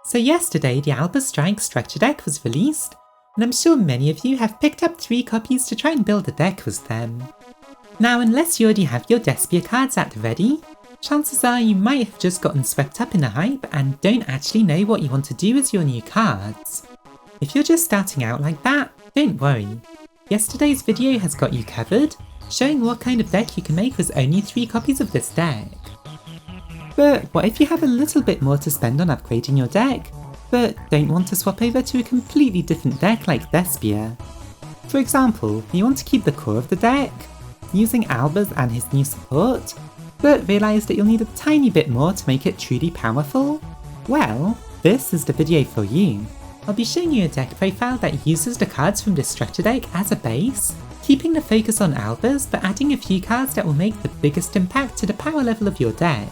So yesterday the Albaz Strike Structure Deck was released, and I'm sure many of you have picked up 3 copies to try and build a deck with them. Now unless you already have your Despia cards at the ready, chances are you might have just gotten swept up in the hype and don't actually know what you want to do with your new cards. If you're just starting out like that, don't worry. Yesterday's video has got you covered, showing what kind of deck you can make with only 3 copies of this deck. But what if you have a little bit more to spend on upgrading your deck, but don't want to swap over to a completely different deck like Despia? For example, you want to keep the core of the deck, using Albaz and his new support, but realise that you'll need a tiny bit more to make it truly powerful? Well, this is the video for you. I'll be showing you a deck profile that uses the cards from this structure deck as a base, keeping the focus on Albaz but adding a few cards that will make the biggest impact to the power level of your deck.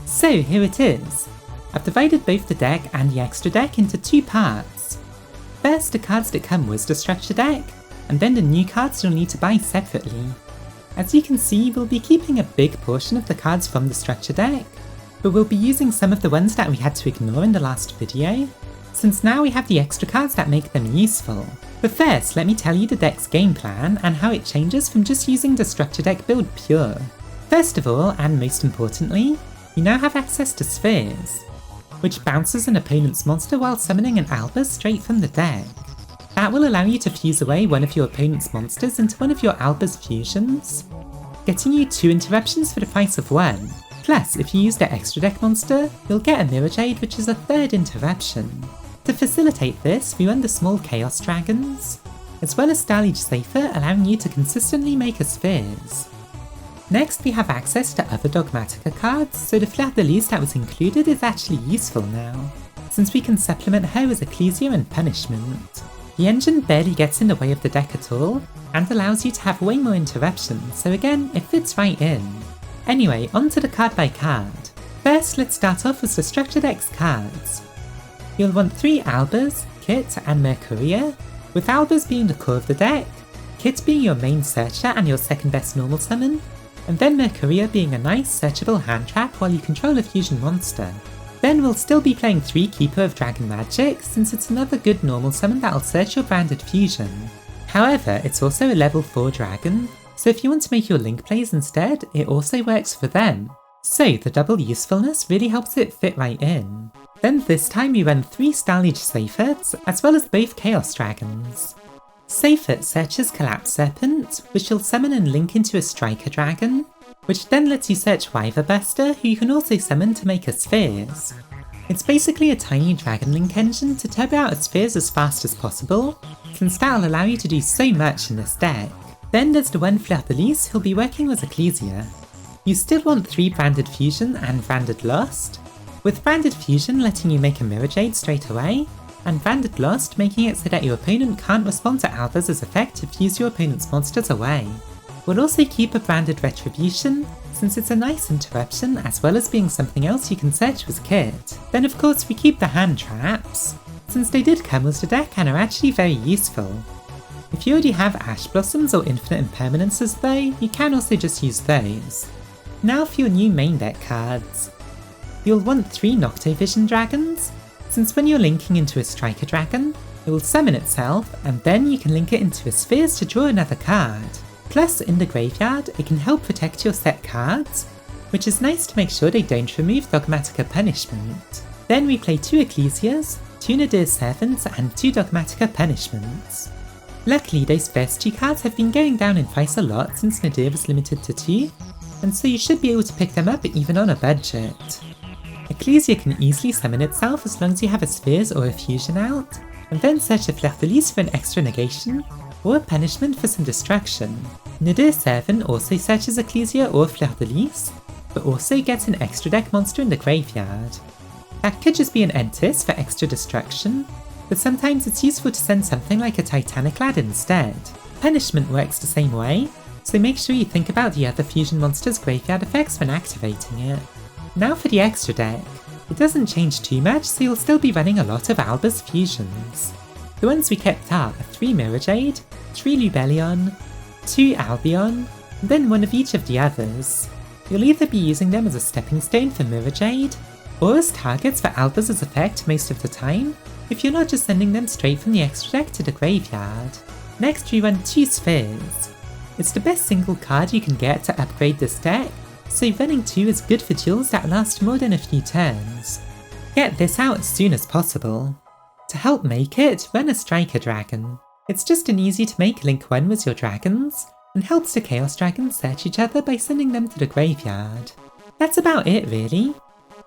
So here it is. I've divided both the deck and the extra deck into 2 parts. First the cards that come with the structure deck, and then the new cards you'll need to buy separately. As you can see, we'll be keeping a big portion of the cards from the structure deck, but we'll be using some of the ones that we had to ignore in the last video, since now we have the extra cards that make them useful. But first, let me tell you the deck's game plan and how it changes from just using the structure deck build pure. First of all, and most importantly, you now have access to spheres, which bounces an opponent's monster while summoning an Albaz straight from the deck. That will allow you to fuse away one of your opponent's monsters into one of your Albaz fusions, getting you 2 interruptions for the price of 1. Plus, if you use the extra deck monster, you'll get a Mirror Jade, which is a 3rd interruption. To facilitate this, we run the small Chaos Dragons, as well as Stalage Safer, allowing you to consistently make a spheres. Next we have access to other Dogmatika cards, so the Fleur de Lis that was included is actually useful now, since we can supplement her with Ecclesia and Punishment. The engine barely gets in the way of the deck at all, and allows you to have way more interruptions, so again, it fits right in. Anyway, on to the card by card. First, let's start off with the structure deck's cards. You'll want 3 Albaz, Kit and Mercuria, with Albaz being the core of the deck, Kit being your main searcher and your second best normal summon, and then Mercuria being a nice searchable hand trap while you control a fusion monster. Then we'll still be playing 3 Keeper of Dragon Magic, since it's another good normal summon that'll search your branded fusion. However, it's also a level 4 dragon, so if you want to make your link plays instead, it also works for them. So the double usefulness really helps it fit right in. Then this time we run 3 Stalage Seyferts, as well as both Chaos Dragons. Seyfert searches Collapse Serpent, which you'll summon and link into a Striker Dragon, which then lets you search Wyverbuster, who you can also summon to make a spheres. It's basically a tiny dragon link engine to turbo out a spheres as fast as possible, since that'll allow you to do so much in this deck. Then there's the one Fleur de Lis who'll be working with Ecclesia. You still want 3 Branded Fusion and Branded Lost, with Branded Fusion letting you make a Mirror Jade straight away, and Branded Lost making it so that your opponent can't respond to Albaz's effect to fuse your opponent's monsters away. We'll also keep a Branded Retribution, since it's a nice interruption as well as being something else you can search with Kit. Then of course we keep the hand traps, since they did come with the deck and are actually very useful. If you already have Ash Blossoms or Infinite Impermanences though, you can also just use those. Now for your new main deck cards. You'll want 3 Noctovision Dragons, since when you're linking into a Striker Dragon, it will summon itself and then you can link it into a spheres to draw another card. Plus in the graveyard, it can help protect your set cards, which is nice to make sure they don't remove Dogmatika Punishment. Then we play 2 Ecclesias, 2 Nadir Servants and 2 Dogmatika Punishments. Luckily those first 2 cards have been going down in price a lot since Nadir was limited to 2, and so you should be able to pick them up even on a budget. Ecclesia can easily summon itself as long as you have a spheres or a fusion out, and then search a Fleur de Lis for an extra negation, or a punishment for some destruction. Nadir Servant also searches Ecclesia or Fleur de Lis, but also gets an extra deck monster in the graveyard. That could just be an Entis for extra destruction, but sometimes it's useful to send something like a Titanic Lad instead. Punishment works the same way, so make sure you think about the other fusion monster's graveyard effects when activating it. Now for the extra deck. It doesn't change too much, so you'll still be running a lot of Albaz fusions. The ones we kept are 3 Mirror Jade, 3 Lubellion, 2 Albion, and then one of each of the others. You'll either be using them as a stepping stone for Mirror Jade, Or as targets for Albaz's effect most of the time, if you're not just sending them straight from the extra deck to the graveyard. Next we run 2 spheres. It's the best single card you can get to upgrade this deck, so running 2 is good for duels that last more than a few turns. Get this out as soon as possible. To help make it, run a Striker Dragon. It's just an easy to make link 1 with your dragons, and helps the Chaos Dragons search each other by sending them to the graveyard. That's about it really.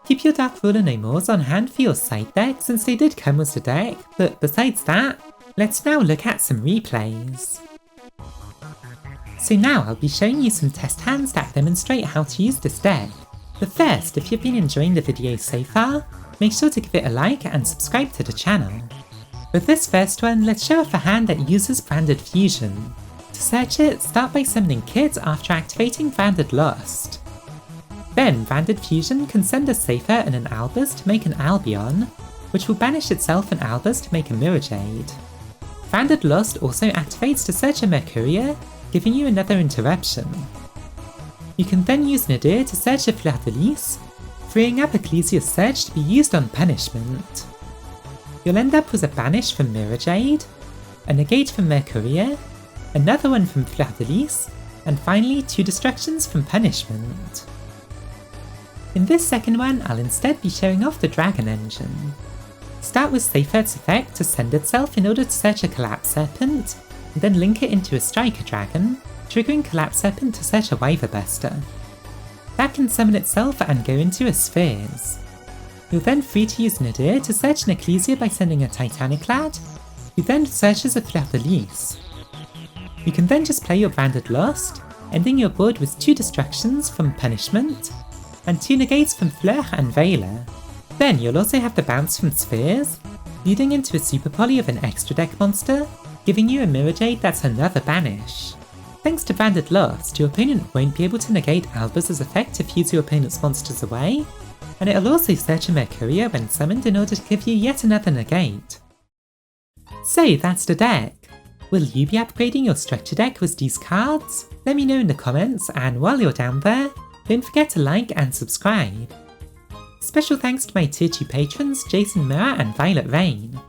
Keep your Dark Ruler No Mores on hand for your side deck since they did come with the deck, but besides that, let's now look at some replays. So now I'll be showing you some test hands that demonstrate how to use this deck. But first, if you've been enjoying the video so far, make sure to give it a like and subscribe to the channel. With this first one, let's show off a hand that uses Branded Fusion. To search it, start by summoning Kit after activating Branded Lost. Then Branded Fusion can send a Safer and an Albaz to make an Albion, which will banish itself and Albaz to make a Mirror Jade. Branded Lost also activates to search a Mercuria, giving you another interruption. You can then use Nadir to search a Fleur de Lis, freeing up Ecclesia's search to be used on punishment. You'll end up with a banish from Mirror Jade, a negate from Mercuria, another one from Fleur de Lis, and finally 2 destructions from punishment. In this second one, I'll instead be showing off the Dragon Engine. Start with Seyfert's effect to send itself in order to search a Collapse Serpent, and then link it into a Striker Dragon, triggering Collapse Serpent to search a Wyverbuster. That can summon itself and go into a Spheres. You're then free to use Nadir to search an Ecclesia by sending a Titanic Lad, who then searches a Fleur de Lis. You can then just play your Branded Lost, ending your board with 2 destructions from Punishment, and 2 negates from Fleur and Veiler. Then you'll also have the bounce from Spheres, leading into a Super Poly of an extra deck monster, giving you a Mirror Jade that's another banish. Thanks to Branded Lost, your opponent won't be able to negate Albaz's effect to fuse your opponent's monsters away, and it'll also search a Mercuria when summoned in order to give you yet another negate. So that's the deck. Will you be upgrading your structure deck with these cards? Let me know in the comments, and while you're down there, don't forget to like and subscribe. Special thanks to my tier 2 patrons Jason Mirror and Violet Rain.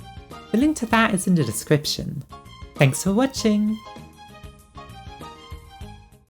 The link to that is in the description. Thanks for watching!